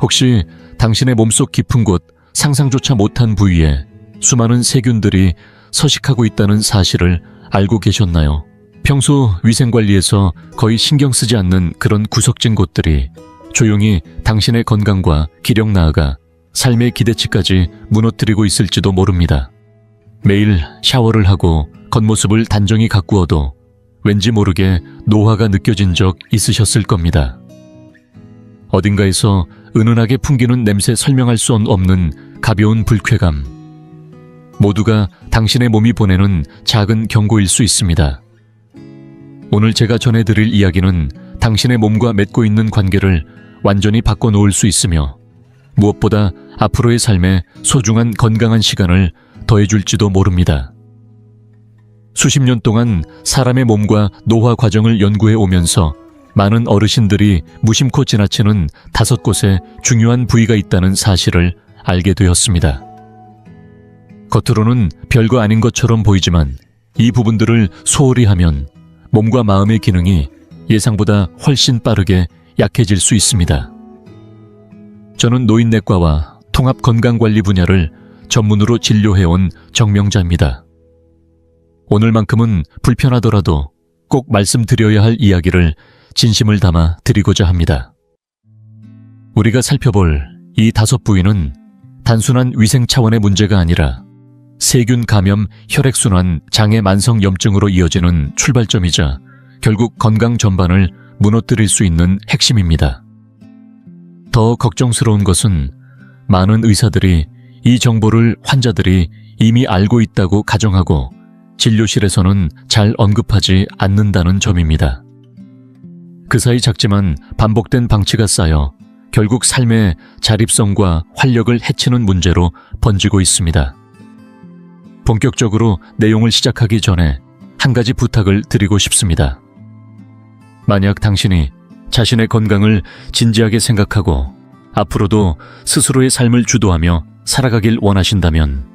혹시 당신의 몸속 깊은 곳 상상조차 못한 부위에 수많은 세균들이 서식하고 있다는 사실을 알고 계셨나요? 평소 위생관리에서 거의 신경 쓰지 않는 그런 구석진 곳들이 조용히 당신의 건강과 기력 나아가 삶의 기대치까지 무너뜨리고 있을지도 모릅니다. 매일 샤워를 하고 겉모습을 단정히 가꾸어도 왠지 모르게 노화가 느껴진 적 있으셨을 겁니다. 어딘가에서 은은하게 풍기는 냄새 설명할 수 없는 가벼운 불쾌감. 모두가 당신의 몸이 보내는 작은 경고일 수 있습니다. 오늘 제가 전해드릴 이야기는 당신의 몸과 맺고 있는 관계를 완전히 바꿔놓을 수 있으며 무엇보다 앞으로의 삶에 소중한 건강한 시간을 더해줄지도 모릅니다. 수십 년 동안 사람의 몸과 노화 과정을 연구해 오면서 많은 어르신들이 무심코 지나치는 5곳의 중요한 부위가 있다는 사실을 알게 되었습니다. 겉으로는 별거 아닌 것처럼 보이지만 이 부분들을 소홀히 하면 몸과 마음의 기능이 예상보다 훨씬 빠르게 약해질 수 있습니다. 저는 노인내과와 통합건강관리 분야를 전문으로 진료해온 정명자입니다. 오늘만큼은 불편하더라도 꼭 말씀드려야 할 이야기를 진심을 담아 드리고자 합니다. 우리가 살펴볼 이 5부위는 단순한 위생 차원의 문제가 아니라 세균 감염, 혈액순환, 장애 만성염증으로 이어지는 출발점이자 결국 건강 전반을 무너뜨릴 수 있는 핵심입니다. 더 걱정스러운 것은 많은 의사들이 이 정보를 환자들이 이미 알고 있다고 가정하고 진료실에서는 잘 언급하지 않는다는 점입니다. 그 사이 작지만 반복된 방치가 쌓여 결국 삶의 자립성과 활력을 해치는 문제로 번지고 있습니다. 본격적으로 내용을 시작하기 전에 한 가지 부탁을 드리고 싶습니다. 만약 당신이 자신의 건강을 진지하게 생각하고 앞으로도 스스로의 삶을 주도하며 살아가길 원하신다면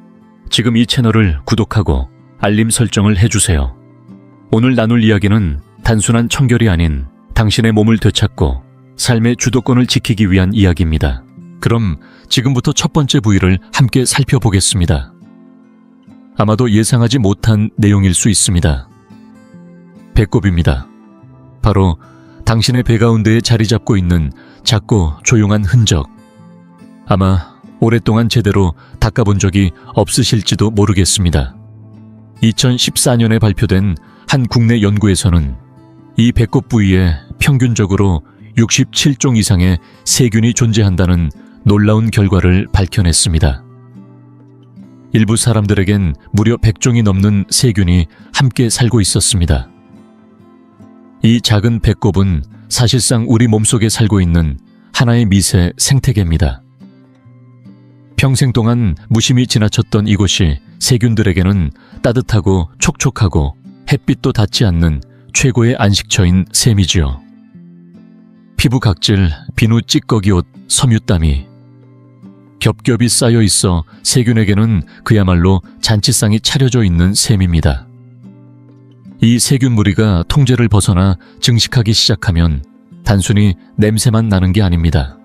지금 이 채널을 구독하고 알림 설정을 해주세요. 오늘 나눌 이야기는 단순한 청결이 아닌 당신의 몸을 되찾고 삶의 주도권을 지키기 위한 이야기입니다. 그럼 지금부터 첫 번째 부위를 함께 살펴보겠습니다. 아마도 예상하지 못한 내용일 수 있습니다. 배꼽입니다. 바로 당신의 배 가운데에 자리 잡고 있는 작고 조용한 흔적. 아마 오랫동안 제대로 닦아본 적이 없으실지도 모르겠습니다. 2014년에 발표된 한 국내 연구에서는 이 배꼽 부위에 평균적으로 67종 이상의 세균이 존재한다는 놀라운 결과를 밝혀냈습니다. 일부 사람들에겐 무려 100종이 넘는 세균이 함께 살고 있었습니다. 이 작은 배꼽은 사실상 우리 몸속에 살고 있는 하나의 미세 생태계입니다. 평생 동안 무심히 지나쳤던 이곳이 세균들에게는 따뜻하고 촉촉하고 햇빛도 닿지 않는 최고의 안식처인 셈이지요. 피부 각질, 비누 찌꺼기 옷, 섬유땀이 겹겹이 쌓여 있어 세균에게는 그야말로 잔치상이 차려져 있는 셈입니다. 이 세균 무리가 통제를 벗어나 증식하기 시작하면 단순히 냄새만 나는 게 아닙니다.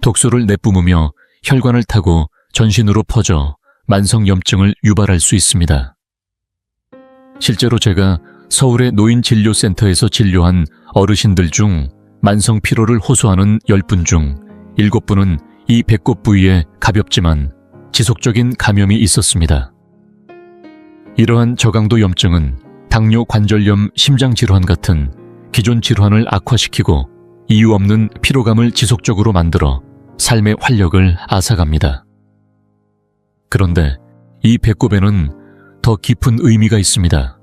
독소를 내뿜으며 혈관을 타고 전신으로 퍼져 만성염증을 유발할 수 있습니다. 실제로 제가 서울의 노인진료센터에서 진료한 어르신들 중 만성 피로를 호소하는 10분 중 7분은 이 배꼽 부위에 가볍지만 지속적인 감염이 있었습니다. 이러한 저강도 염증은 당뇨, 관절염, 심장질환 같은 기존 질환을 악화시키고 이유 없는 피로감을 지속적으로 만들어 삶의 활력을 앗아갑니다. 그런데 이 배꼽에는 더 깊은 의미가 있습니다.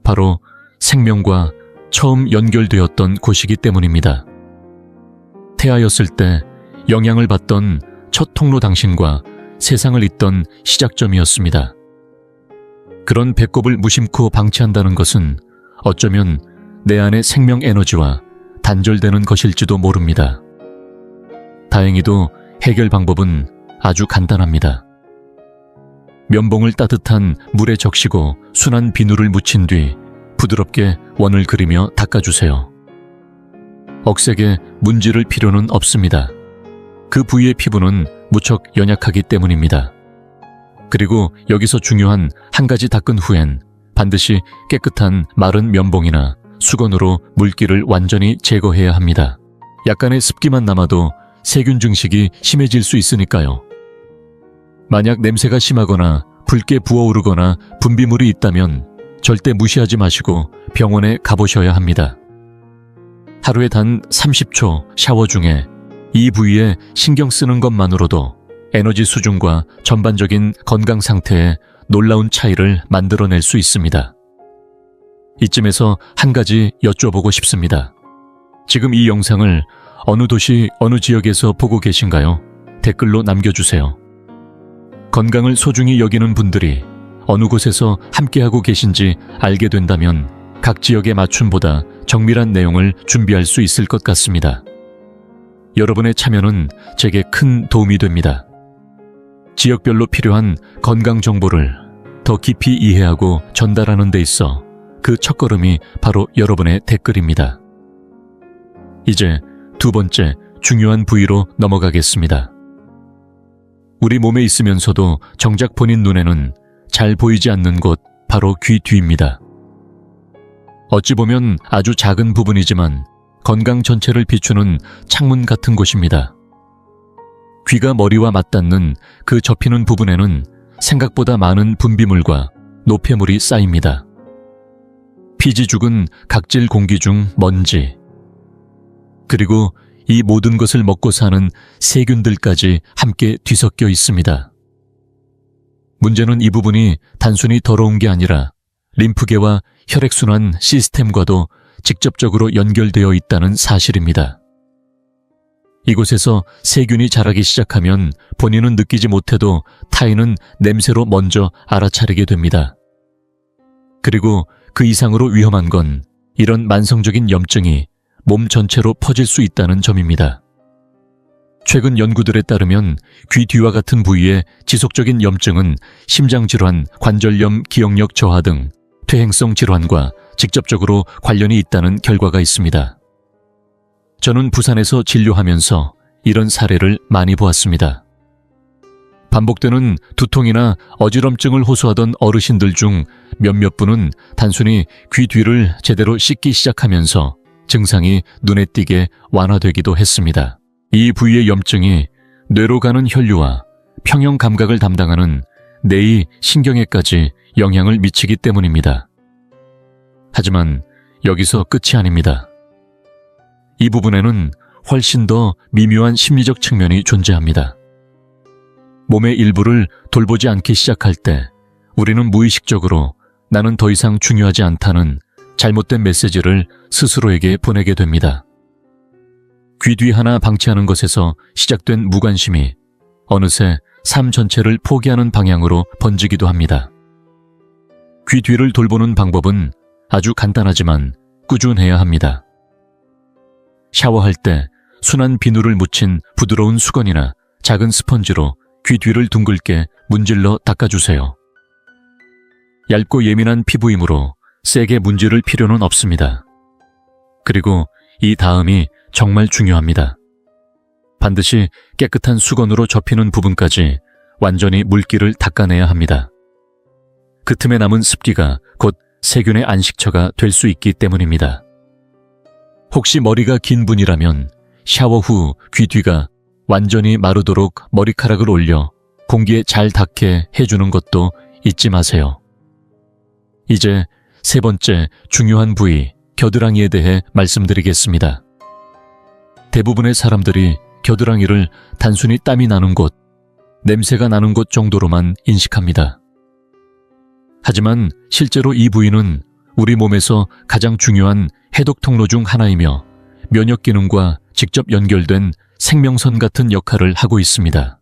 바로 생명과 처음 연결되었던 곳이기 때문입니다. 태아였을 때 영향을 받던 첫 통로 당신과 세상을 잇던 시작점이었습니다. 그런 배꼽을 무심코 방치한다는 것은 어쩌면 내 안의 생명 에너지와 단절되는 것일지도 모릅니다. 다행히도 해결 방법은 아주 간단합니다. 면봉을 따뜻한 물에 적시고 순한 비누를 묻힌 뒤 부드럽게 원을 그리며 닦아주세요. 억세게 문지를 필요는 없습니다. 그 부위의 피부는 무척 연약하기 때문입니다. 그리고 여기서 중요한 한 가지 닦은 후엔 반드시 깨끗한 마른 면봉이나 수건으로 물기를 완전히 제거해야 합니다. 약간의 습기만 남아도 세균 증식이 심해질 수 있으니까요. 만약 냄새가 심하거나 붉게 부어오르거나 분비물이 있다면 절대 무시하지 마시고 병원에 가보셔야 합니다. 하루에 단 30초 샤워 중에 이 부위에 신경 쓰는 것만으로도 에너지 수준과 전반적인 건강 상태에 놀라운 차이를 만들어낼 수 있습니다. 이쯤에서 한 가지 여쭤보고 싶습니다. 지금 이 영상을 어느 도시, 어느 지역에서 보고 계신가요? 댓글로 남겨주세요. 건강을 소중히 여기는 분들이 어느 곳에서 함께하고 계신지 알게 된다면 각 지역의 맞춤보다 정밀한 내용을 준비할 수 있을 것 같습니다. 여러분의 참여는 제게 큰 도움이 됩니다. 지역별로 필요한 건강 정보를 더 깊이 이해하고 전달하는 데 있어 그 첫걸음이 바로 여러분의 댓글입니다. 이제 두 번째 중요한 부위로 넘어가겠습니다. 우리 몸에 있으면서도 정작 본인 눈에는 잘 보이지 않는 곳, 바로 귀 뒤입니다. 어찌 보면 아주 작은 부분이지만 건강 전체를 비추는 창문 같은 곳입니다. 귀가 머리와 맞닿는 그 접히는 부분에는 생각보다 많은 분비물과 노폐물이 쌓입니다. 피지 죽은 각질 공기 중 먼지, 그리고 이 모든 것을 먹고 사는 세균들까지 함께 뒤섞여 있습니다. 문제는 이 부분이 단순히 더러운 게 아니라 림프계와 혈액순환 시스템과도 직접적으로 연결되어 있다는 사실입니다. 이곳에서 세균이 자라기 시작하면 본인은 느끼지 못해도 타인은 냄새로 먼저 알아차리게 됩니다. 그리고 그 이상으로 위험한 건 이런 만성적인 염증이 몸 전체로 퍼질 수 있다는 점입니다. 최근 연구들에 따르면 귀 뒤와 같은 부위의 지속적인 염증은 심장질환, 관절염, 기억력 저하 등 퇴행성 질환과 직접적으로 관련이 있다는 결과가 있습니다. 저는 부산에서 진료하면서 이런 사례를 많이 보았습니다. 반복되는 두통이나 어지럼증을 호소하던 어르신들 중 몇몇 분은 단순히 귀 뒤를 제대로 씻기 시작하면서 증상이 눈에 띄게 완화되기도 했습니다. 이 부위의 염증이 뇌로 가는 혈류와 평형 감각을 담당하는 뇌의 신경에까지 영향을 미치기 때문입니다. 하지만 여기서 끝이 아닙니다. 이 부분에는 훨씬 더 미묘한 심리적 측면이 존재합니다. 몸의 일부를 돌보지 않기 시작할 때 우리는 무의식적으로 나는 더 이상 중요하지 않다는 잘못된 메시지를 스스로에게 보내게 됩니다. 귀 뒤 하나 방치하는 것에서 시작된 무관심이 어느새 삶 전체를 포기하는 방향으로 번지기도 합니다. 귀 뒤를 돌보는 방법은 아주 간단하지만 꾸준해야 합니다. 샤워할 때 순한 비누를 묻힌 부드러운 수건이나 작은 스펀지로 귀 뒤를 둥글게 문질러 닦아주세요. 얇고 예민한 피부이므로 세게 문지를 필요는 없습니다. 그리고 이 다음이 정말 중요합니다. 반드시 깨끗한 수건으로 접히는 부분까지 완전히 물기를 닦아내야 합니다. 그 틈에 남은 습기가 곧 세균의 안식처가 될 수 있기 때문입니다. 혹시 머리가 긴 분이라면 샤워 후 귀 뒤가 완전히 마르도록 머리카락을 올려 공기에 잘 닿게 해주는 것도 잊지 마세요. 이제 세 번째 중요한 부위, 겨드랑이에 대해 말씀드리겠습니다. 대부분의 사람들이 겨드랑이를 단순히 땀이 나는 곳, 냄새가 나는 곳 정도로만 인식합니다. 하지만 실제로 이 부위는 우리 몸에서 가장 중요한 해독 통로 중 하나이며 면역 기능과 직접 연결된 생명선 같은 역할을 하고 있습니다.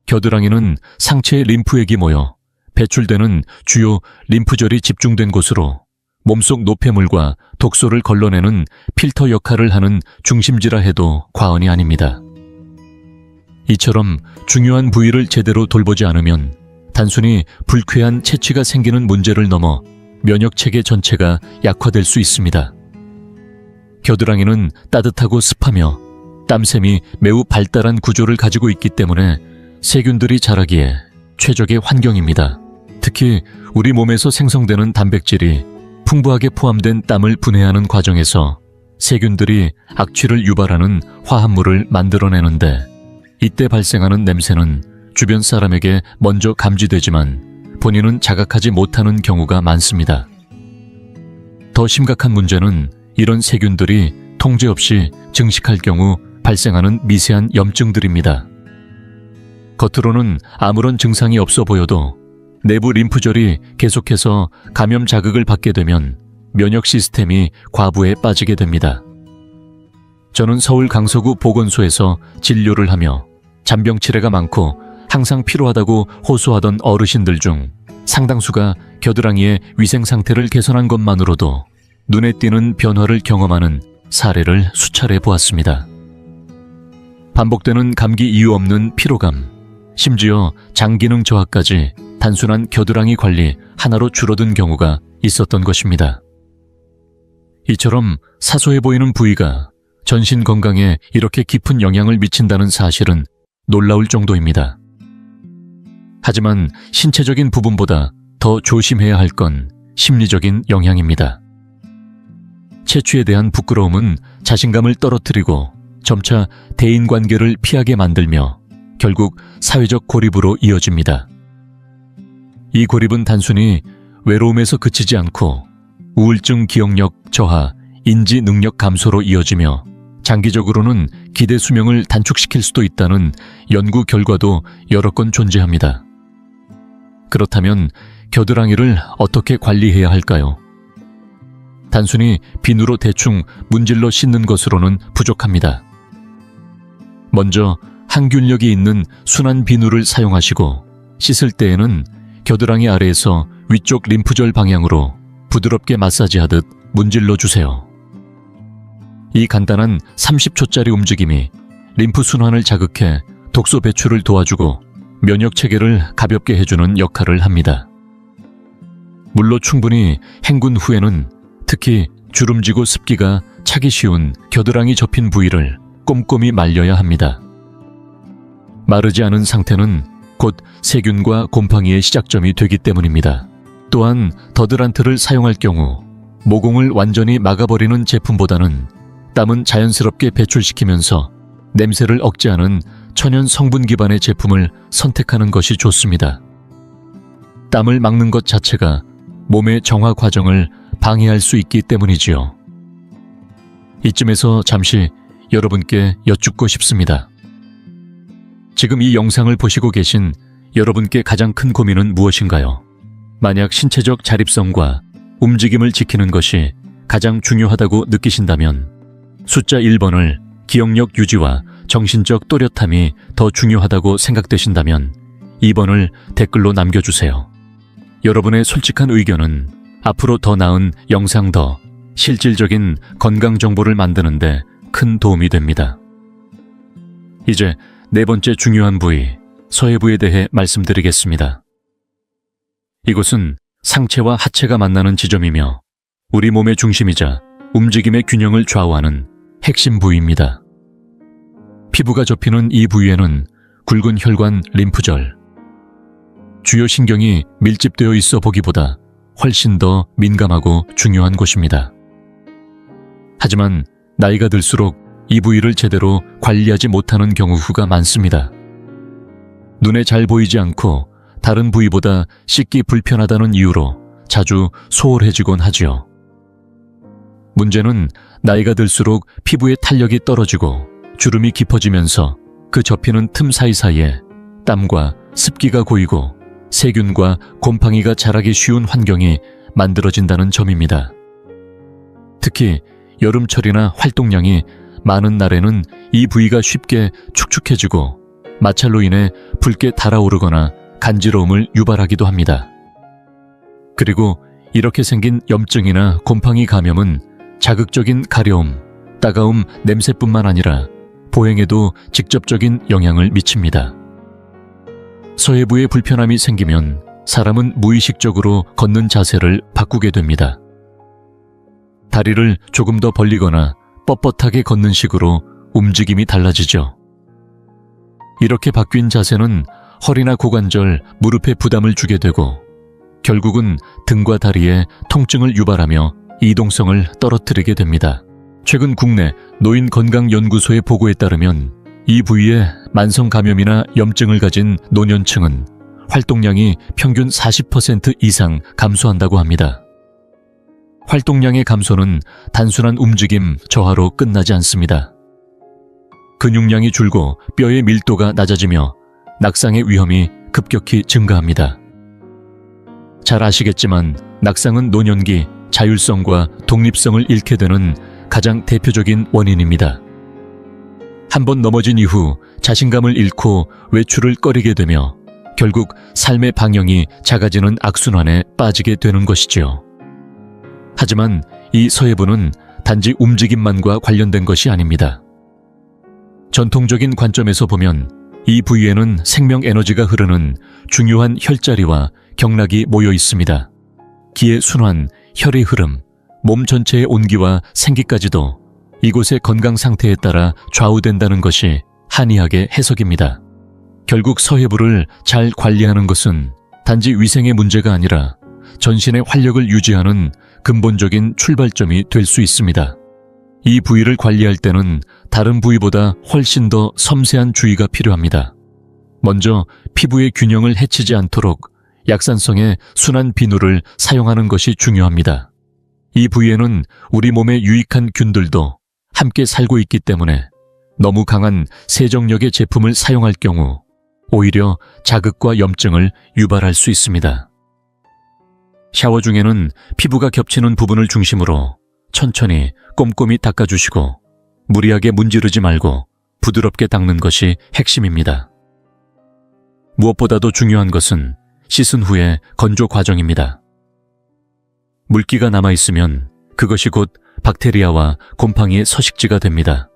겨드랑이는 상체의 림프액이 모여 배출되는 주요 림프절이 집중된 곳으로 몸속 노폐물과 독소를 걸러내는 필터 역할을 하는 중심지라 해도 과언이 아닙니다. 이처럼 중요한 부위를 제대로 돌보지 않으면 단순히 불쾌한 체취가 생기는 문제를 넘어 면역체계 전체가 약화될 수 있습니다. 겨드랑이는 따뜻하고 습하며 땀샘이 매우 발달한 구조를 가지고 있기 때문에 세균들이 자라기에 최적의 환경입니다. 특히 우리 몸에서 생성되는 단백질이 풍부하게 포함된 땀을 분해하는 과정에서 세균들이 악취를 유발하는 화합물을 만들어내는데, 이때 발생하는 냄새는 주변 사람에게 먼저 감지되지만 본인은 자각하지 못하는 경우가 많습니다. 더 심각한 문제는 이런 세균들이 통제 없이 증식할 경우 발생하는 미세한 염증들입니다. 겉으로는 아무런 증상이 없어 보여도 내부 림프절이 계속해서 감염 자극을 받게 되면 면역 시스템이 과부에 빠지게 됩니다. 저는 서울 강서구 보건소에서 진료를 하며 잔병 치레가 많고 항상 피로하다고 호소하던 어르신들 중 상당수가 겨드랑이의 위생 상태를 개선한 것만으로도 눈에 띄는 변화를 경험하는 사례를 수차례 보았습니다. 반복되는 감기 이유 없는 피로감, 심지어 장 기능 저하까지 단순한 겨드랑이 관리 하나로 줄어든 경우가 있었던 것입니다. 이처럼 사소해 보이는 부위가 전신 건강에 이렇게 깊은 영향을 미친다는 사실은 놀라울 정도입니다. 하지만 신체적인 부분보다 더 조심해야 할 건 심리적인 영향입니다. 체취에 대한 부끄러움은 자신감을 떨어뜨리고 점차 대인관계를 피하게 만들며 결국 사회적 고립으로 이어집니다. 이 고립은 단순히 외로움에서 그치지 않고 우울증, 기억력 저하, 인지 능력 감소로 이어지며 장기적으로는 기대 수명을 단축시킬 수도 있다는 연구 결과도 여러 건 존재합니다. 그렇다면 겨드랑이를 어떻게 관리해야 할까요? 단순히 비누로 대충 문질러 씻는 것으로는 부족합니다. 먼저 항균력이 있는 순한 비누를 사용하시고, 씻을 때에는 겨드랑이 아래에서 위쪽 림프절 방향으로 부드럽게 마사지하듯 문질러 주세요. 이 간단한 30초짜리 움직임이 림프 순환을 자극해 독소 배출을 도와주고 면역 체계를 가볍게 해주는 역할을 합니다. 물로 충분히 헹군 후에는 특히 주름지고 습기가 차기 쉬운 겨드랑이 접힌 부위를 꼼꼼히 말려야 합니다. 마르지 않은 상태는 곧 세균과 곰팡이의 시작점이 되기 때문입니다. 또한 더드란트를 사용할 경우 모공을 완전히 막아버리는 제품보다는 땀은 자연스럽게 배출시키면서 냄새를 억제하는 천연 성분 기반의 제품을 선택하는 것이 좋습니다. 땀을 막는 것 자체가 몸의 정화 과정을 방해할 수 있기 때문이지요. 이쯤에서 잠시 여러분께 여쭙고 싶습니다. 지금 이 영상을 보시고 계신 여러분께 가장 큰 고민은 무엇인가요? 만약 신체적 자립성과 움직임을 지키는 것이 가장 중요하다고 느끼신다면 숫자 1번을 기억력 유지와 정신적 또렷함이 더 중요하다고 생각되신다면 2번을 댓글로 남겨주세요. 여러분의 솔직한 의견은 앞으로 더 나은 영상, 더 실질적인 건강 정보를 만드는 데 큰 도움이 됩니다. 이제 네 번째 중요한 부위, 서해부에 대해 말씀드리겠습니다. 이곳은 상체와 하체가 만나는 지점이며 우리 몸의 중심이자 움직임의 균형을 좌우하는 핵심 부위입니다. 피부가 접히는 이 부위에는 굵은 혈관, 림프절, 주요 신경이 밀집되어 있어 보기보다 훨씬 더 민감하고 중요한 곳입니다. 하지만 나이가 들수록 이 부위를 제대로 관리하지 못하는 경우가 많습니다. 눈에 잘 보이지 않고 다른 부위보다 씻기 불편하다는 이유로 자주 소홀해지곤 하지요. 문제는 나이가 들수록 피부의 탄력이 떨어지고 주름이 깊어지면서 그 접히는 틈 사이사이에 땀과 습기가 고이고 세균과 곰팡이가 자라기 쉬운 환경이 만들어진다는 점입니다. 특히 여름철이나 활동량이 많은 날에는 이 부위가 쉽게 축축해지고 마찰로 인해 붉게 달아오르거나 간지러움을 유발하기도 합니다. 그리고 이렇게 생긴 염증이나 곰팡이 감염은 자극적인 가려움, 따가움, 냄새뿐만 아니라 보행에도 직접적인 영향을 미칩니다. 서해부에 불편함이 생기면 사람은 무의식적으로 걷는 자세를 바꾸게 됩니다. 다리를 조금 더 벌리거나 뻣뻣하게 걷는 식으로 움직임이 달라지죠. 이렇게 바뀐 자세는 허리나 고관절, 무릎에 부담을 주게 되고 결국은 등과 다리에 통증을 유발하며 이동성을 떨어뜨리게 됩니다. 최근 국내 노인건강연구소의 보고에 따르면 이 부위에 만성 감염이나 염증을 가진 노년층은 활동량이 평균 40% 이상 감소한다고 합니다. 활동량의 감소는 단순한 움직임 저하로 끝나지 않습니다. 근육량이 줄고 뼈의 밀도가 낮아지며 낙상의 위험이 급격히 증가합니다. 잘 아시겠지만 낙상은 노년기 자율성과 독립성을 잃게 되는 가장 대표적인 원인입니다. 한번 넘어진 이후 자신감을 잃고 외출을 꺼리게 되며 결국 삶의 방향이 작아지는 악순환에 빠지게 되는 것이지요. 하지만 이 서해부는 단지 움직임만과 관련된 것이 아닙니다. 전통적인 관점에서 보면 이 부위에는 생명 에너지가 흐르는 중요한 혈자리와 경락이 모여 있습니다. 기의 순환, 혈의 흐름, 몸 전체의 온기와 생기까지도 이곳의 건강 상태에 따라 좌우된다는 것이 한의학의 해석입니다. 결국 서해부를 잘 관리하는 것은 단지 위생의 문제가 아니라 전신의 활력을 유지하는 근본적인 출발점이 될 수 있습니다. 이 부위를 관리할 때는 다른 부위보다 훨씬 더 섬세한 주의가 필요합니다. 먼저 피부의 균형을 해치지 않도록 약산성의 순한 비누를 사용하는 것이 중요합니다. 이 부위에는 우리 몸에 유익한 균들도 함께 살고 있기 때문에 너무 강한 세정력의 제품을 사용할 경우 오히려 자극과 염증을 유발할 수 있습니다. 샤워 중에는 피부가 겹치는 부분을 중심으로 천천히 꼼꼼히 닦아주시고 무리하게 문지르지 말고 부드럽게 닦는 것이 핵심입니다. 무엇보다도 중요한 것은 씻은 후의 건조 과정입니다. 물기가 남아있으면 그것이 곧 박테리아와 곰팡이의 서식지가 됩니다.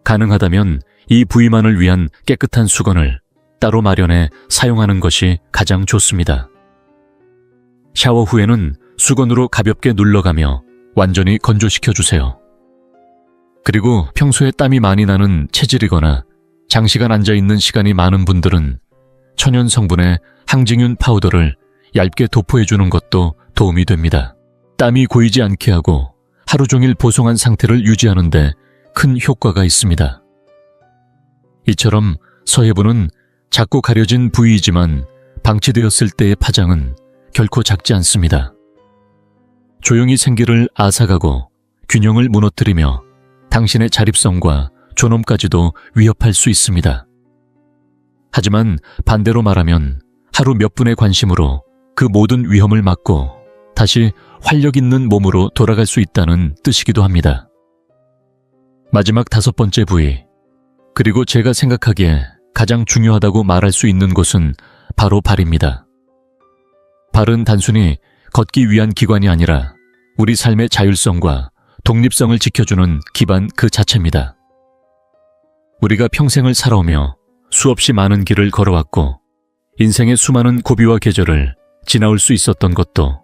가능하다면 이 부위만을 위한 깨끗한 수건을 따로 마련해 사용하는 것이 가장 좋습니다. 샤워 후에는 수건으로 가볍게 눌러가며 완전히 건조시켜주세요. 그리고 평소에 땀이 많이 나는 체질이거나 장시간 앉아있는 시간이 많은 분들은 천연 성분의 항증균 파우더를 얇게 도포해주는 것도 도움이 됩니다. 땀이 고이지 않게 하고 하루 종일 보송한 상태를 유지하는 데 큰 효과가 있습니다. 이처럼 서해부는 작고 가려진 부위이지만 방치되었을 때의 파장은 결코 작지 않습니다. 조용히 생기를 앗아가고 균형을 무너뜨리며 당신의 자립성과 존엄까지도 위협할 수 있습니다. 하지만 반대로 말하면 하루 몇 분의 관심으로 그 모든 위험을 막고 다시 활력 있는 몸으로 돌아갈 수 있다는 뜻이기도 합니다. 마지막 5번째 부위, 그리고 제가 생각하기에 가장 중요하다고 말할 수 있는 곳은 바로 발입니다. 발은 단순히 걷기 위한 기관이 아니라 우리 삶의 자율성과 독립성을 지켜주는 기반 그 자체입니다. 우리가 평생을 살아오며 수없이 많은 길을 걸어왔고 인생의 수많은 고비와 계절을 지나올 수 있었던 것도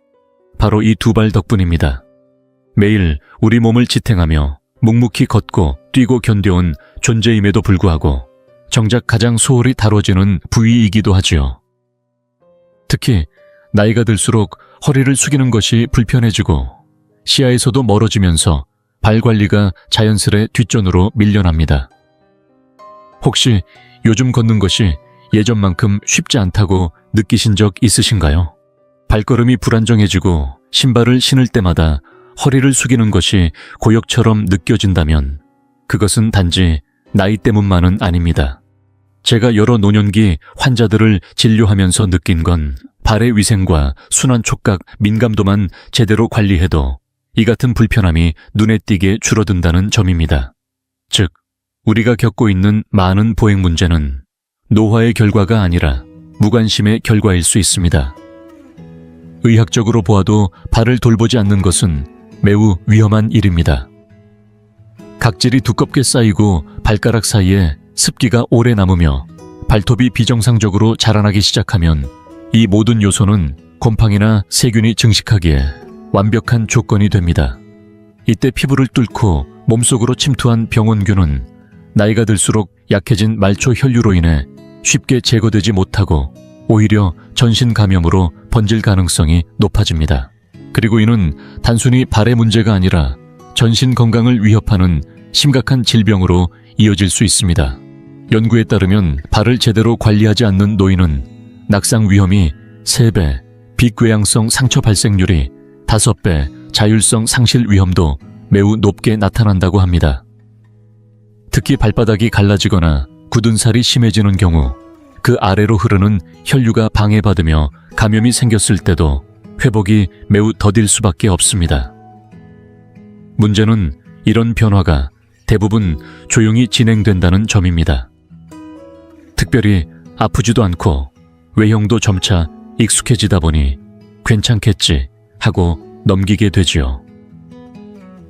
바로 이 두 발 덕분입니다. 매일 우리 몸을 지탱하며 묵묵히 걷고 뛰고 견뎌온 존재임에도 불구하고 정작 가장 소홀히 다뤄지는 부위이기도 하지요. 특히 나이가 들수록 허리를 숙이는 것이 불편해지고 시야에서도 멀어지면서 발 관리가 자연스레 뒷전으로 밀려납니다. 혹시 요즘 걷는 것이 예전만큼 쉽지 않다고 느끼신 적 있으신가요? 발걸음이 불안정해지고 신발을 신을 때마다 허리를 숙이는 것이 고역처럼 느껴진다면 그것은 단지 나이 때문만은 아닙니다. 제가 여러 노년기 환자들을 진료하면서 느낀 건 발의 위생과 순환 촉각, 민감도만 제대로 관리해도 이 같은 불편함이 눈에 띄게 줄어든다는 점입니다. 즉, 우리가 겪고 있는 많은 보행 문제는 노화의 결과가 아니라 무관심의 결과일 수 있습니다. 의학적으로 보아도 발을 돌보지 않는 것은 매우 위험한 일입니다. 각질이 두껍게 쌓이고 발가락 사이에 습기가 오래 남으며 발톱이 비정상적으로 자라나기 시작하면 이 모든 요소는 곰팡이나 세균이 증식하기에 완벽한 조건이 됩니다. 이때 피부를 뚫고 몸속으로 침투한 병원균은 나이가 들수록 약해진 말초 혈류로 인해 쉽게 제거되지 못하고 오히려 전신 감염으로 번질 가능성이 높아집니다. 그리고 이는 단순히 발의 문제가 아니라 전신 건강을 위협하는 심각한 질병으로 이어질 수 있습니다. 연구에 따르면 발을 제대로 관리하지 않는 노인은 낙상 위험이 3배, 비궤양성 상처 발생률이 5배, 자율성 상실 위험도 매우 높게 나타난다고 합니다. 특히 발바닥이 갈라지거나 굳은 살이 심해지는 경우 그 아래로 흐르는 혈류가 방해받으며 감염이 생겼을 때도 회복이 매우 더딜 수밖에 없습니다. 문제는 이런 변화가 대부분 조용히 진행된다는 점입니다. 특별히 아프지도 않고 외형도 점차 익숙해지다 보니 괜찮겠지 하고 넘기게 되지요.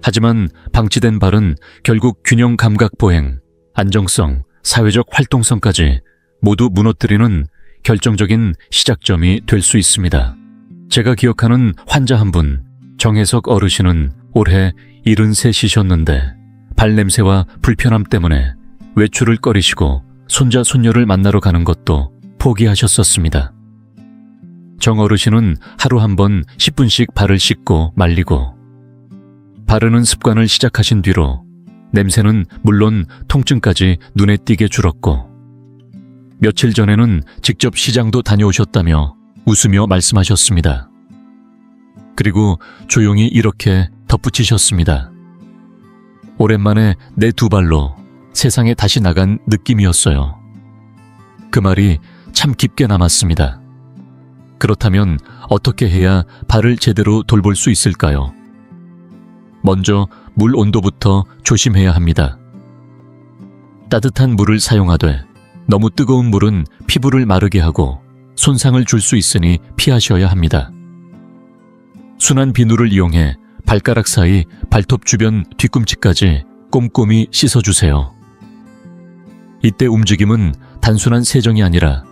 하지만 방치된 발은 결국 균형 감각 보행, 안정성, 사회적 활동성까지 모두 무너뜨리는 결정적인 시작점이 될 수 있습니다. 제가 기억하는 환자 한 분, 정혜석 어르신은 올해 73이셨는데 발냄새와 불편함 때문에 외출을 꺼리시고 손자 손녀를 만나러 가는 것도 포기하셨었습니다. 정 어르신은 하루 한 번 10분씩 발을 씻고 말리고 바르는 습관을 시작하신 뒤로 냄새는 물론 통증까지 눈에 띄게 줄었고 며칠 전에는 직접 시장도 다녀오셨다며 웃으며 말씀하셨습니다. 그리고 조용히 이렇게 덧붙이셨습니다. 오랜만에 내 2발로 세상에 다시 나간 느낌이었어요. 그 말이 참 깊게 남았습니다. 그렇다면 어떻게 해야 발을 제대로 돌볼 수 있을까요? 먼저 물 온도부터 조심해야 합니다. 따뜻한 물을 사용하되 너무 뜨거운 물은 피부를 마르게 하고 손상을 줄 수 있으니 피하셔야 합니다. 순한 비누를 이용해 발가락 사이 발톱 주변 뒤꿈치까지 꼼꼼히 씻어주세요. 이때 움직임은 단순한 세정이 아니라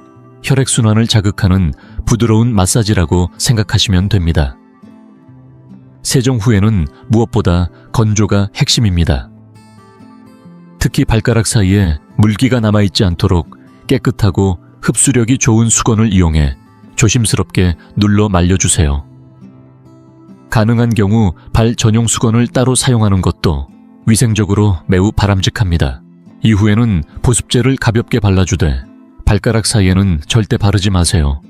혈액순환을 자극하는 부드러운 마사지라고 생각하시면 됩니다. 세정 후에는 무엇보다 건조가 핵심입니다. 특히 발가락 사이에 물기가 남아있지 않도록 깨끗하고 흡수력이 좋은 수건을 이용해 조심스럽게 눌러 말려주세요. 가능한 경우 발 전용 수건을 따로 사용하는 것도 위생적으로 매우 바람직합니다. 이후에는 보습제를 가볍게 발라주되 발가락 사이에는 절대 바르지 마세요.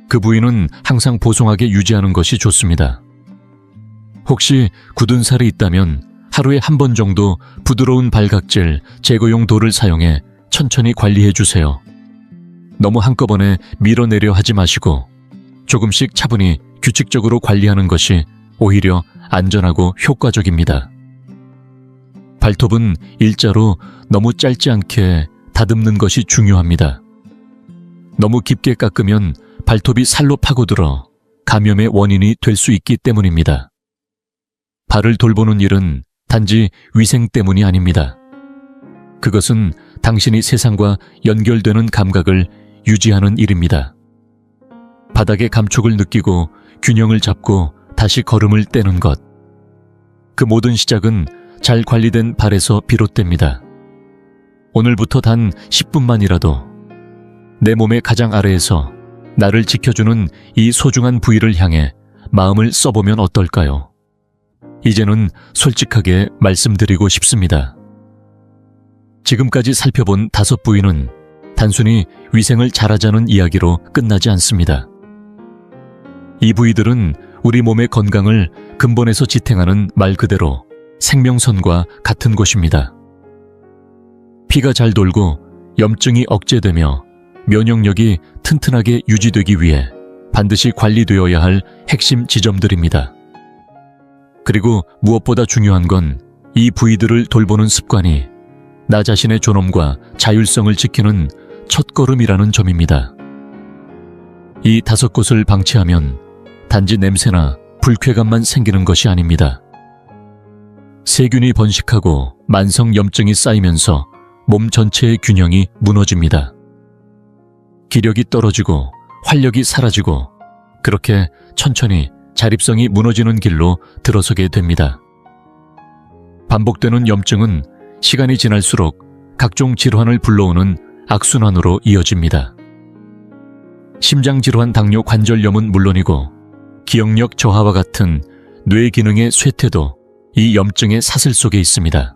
그 부위는 항상 보송하게 유지하는 것이 좋습니다. 혹시 굳은 살이 있다면 하루에 한 번 정도 부드러운 발각질 제거용 돌을 사용해 천천히 관리해 주세요. 너무 한꺼번에 밀어내려 하지 마시고 조금씩 차분히 규칙적으로 관리하는 것이 오히려 안전하고 효과적입니다. 발톱은 일자로 너무 짧지 않게 다듬는 것이 중요합니다. 너무 깊게 깎으면 발톱이 살로 파고들어 감염의 원인이 될 수 있기 때문입니다. 발을 돌보는 일은 단지 위생 때문이 아닙니다. 그것은 당신이 세상과 연결되는 감각을 유지하는 일입니다. 바닥의 감촉을 느끼고 균형을 잡고 다시 걸음을 떼는 것. 그 모든 시작은 잘 관리된 발에서 비롯됩니다. 오늘부터 단 10분만이라도 내 몸의 가장 아래에서 나를 지켜주는 이 소중한 부위를 향해 마음을 써보면 어떨까요? 이제는 솔직하게 말씀드리고 싶습니다. 지금까지 살펴본 5부위는 단순히 위생을 잘하자는 이야기로 끝나지 않습니다. 이 부위들은 우리 몸의 건강을 근본에서 지탱하는 말 그대로 생명선과 같은 곳입니다. 피가 잘 돌고 염증이 억제되며 면역력이 튼튼하게 유지되기 위해 반드시 관리되어야 할 핵심 지점들입니다. 그리고 무엇보다 중요한 건 이 부위들을 돌보는 습관이 나 자신의 존엄과 자율성을 지키는 첫걸음이라는 점입니다. 이 5곳을 방치하면 단지 냄새나 불쾌감만 생기는 것이 아닙니다. 세균이 번식하고 만성 염증이 쌓이면서 몸 전체의 균형이 무너집니다. 기력이 떨어지고 활력이 사라지고 그렇게 천천히 자립성이 무너지는 길로 들어서게 됩니다. 반복되는 염증은 시간이 지날수록 각종 질환을 불러오는 악순환으로 이어집니다. 심장질환, 당뇨, 관절염은 물론이고 기억력 저하와 같은 뇌 기능의 쇠퇴도 이 염증의 사슬 속에 있습니다.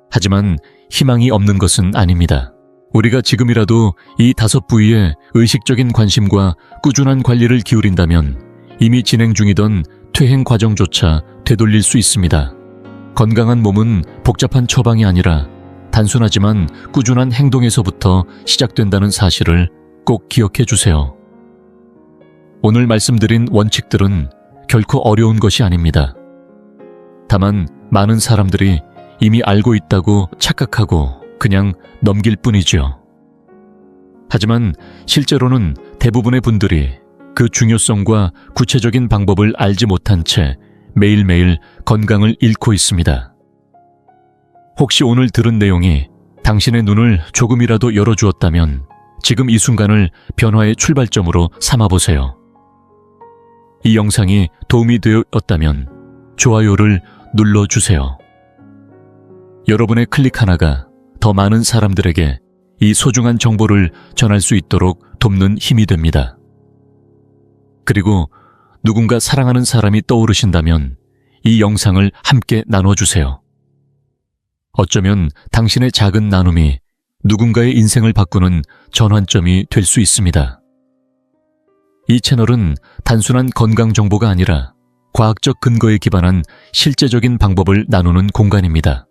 하지만 희망이 없는 것은 아닙니다. 우리가 지금이라도 이 5부위에 의식적인 관심과 꾸준한 관리를 기울인다면 이미 진행 중이던 퇴행 과정조차 되돌릴 수 있습니다. 건강한 몸은 복잡한 처방이 아니라 단순하지만 꾸준한 행동에서부터 시작된다는 사실을 꼭 기억해 주세요. 오늘 말씀드린 원칙들은 결코 어려운 것이 아닙니다. 다만 많은 사람들이 이미 알고 있다고 착각하고 그냥 넘길 뿐이죠. 하지만 실제로는 대부분의 분들이 그 중요성과 구체적인 방법을 알지 못한 채 매일매일 건강을 잃고 있습니다. 혹시 오늘 들은 내용이 당신의 눈을 조금이라도 열어주었다면 지금 이 순간을 변화의 출발점으로 삼아보세요. 이 영상이 도움이 되었다면 좋아요를 눌러주세요. 여러분의 클릭 하나가 더 많은 사람들에게 이 소중한 정보를 전할 수 있도록 돕는 힘이 됩니다. 그리고 누군가 사랑하는 사람이 떠오르신다면 이 영상을 함께 나눠주세요. 어쩌면 당신의 작은 나눔이 누군가의 인생을 바꾸는 전환점이 될 수 있습니다. 이 채널은 단순한 건강 정보가 아니라 과학적 근거에 기반한 실제적인 방법을 나누는 공간입니다.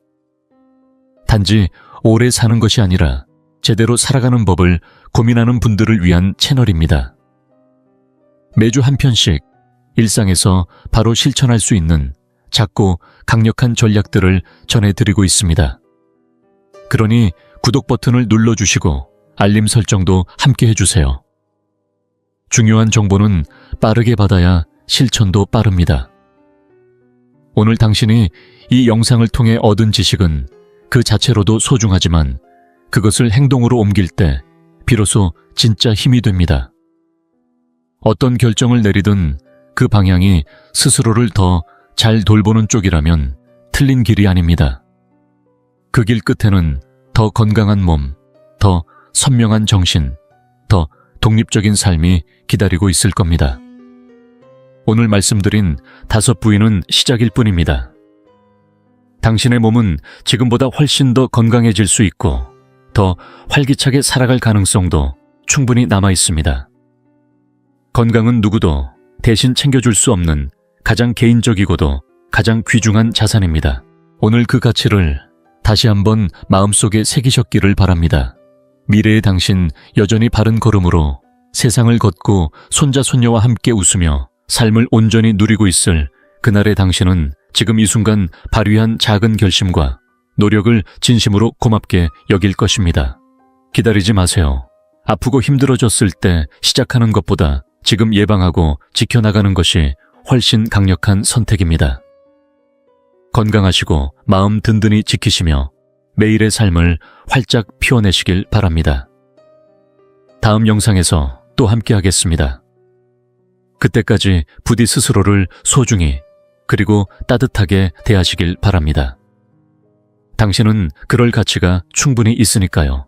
단지 오래 사는 것이 아니라 제대로 살아가는 법을 고민하는 분들을 위한 채널입니다. 매주 한 편씩 일상에서 바로 실천할 수 있는 작고 강력한 전략들을 전해드리고 있습니다. 그러니 구독 버튼을 눌러주시고 알림 설정도 함께 해주세요. 중요한 정보는 빠르게 받아야 실천도 빠릅니다. 오늘 당신이 이 영상을 통해 얻은 지식은 그 자체로도 소중하지만 그것을 행동으로 옮길 때 비로소 진짜 힘이 됩니다. 어떤 결정을 내리든 그 방향이 스스로를 더 잘 돌보는 쪽이라면 틀린 길이 아닙니다. 그 길 끝에는 더 건강한 몸, 더 선명한 정신, 더 독립적인 삶이 기다리고 있을 겁니다. 오늘 말씀드린 5부위는 시작일 뿐입니다. 당신의 몸은 지금보다 훨씬 더 건강해질 수 있고 더 활기차게 살아갈 가능성도 충분히 남아 있습니다. 건강은 누구도 대신 챙겨줄 수 없는 가장 개인적이고도 가장 귀중한 자산입니다. 오늘 그 가치를 다시 한번 마음속에 새기셨기를 바랍니다. 미래의 당신 여전히 바른 걸음으로 세상을 걷고 손자 손녀와 함께 웃으며 삶을 온전히 누리고 있을 그날의 당신은 지금 이 순간 발휘한 작은 결심과 노력을 진심으로 고맙게 여길 것입니다. 기다리지 마세요. 아프고 힘들어졌을 때 시작하는 것보다 지금 예방하고 지켜나가는 것이 훨씬 강력한 선택입니다. 건강하시고 마음 든든히 지키시며 매일의 삶을 활짝 피워내시길 바랍니다. 다음 영상에서 또 함께 하겠습니다. 그때까지 부디 스스로를 소중히 그리고 따뜻하게 대하시길 바랍니다. 당신은 그럴 가치가 충분히 있으니까요.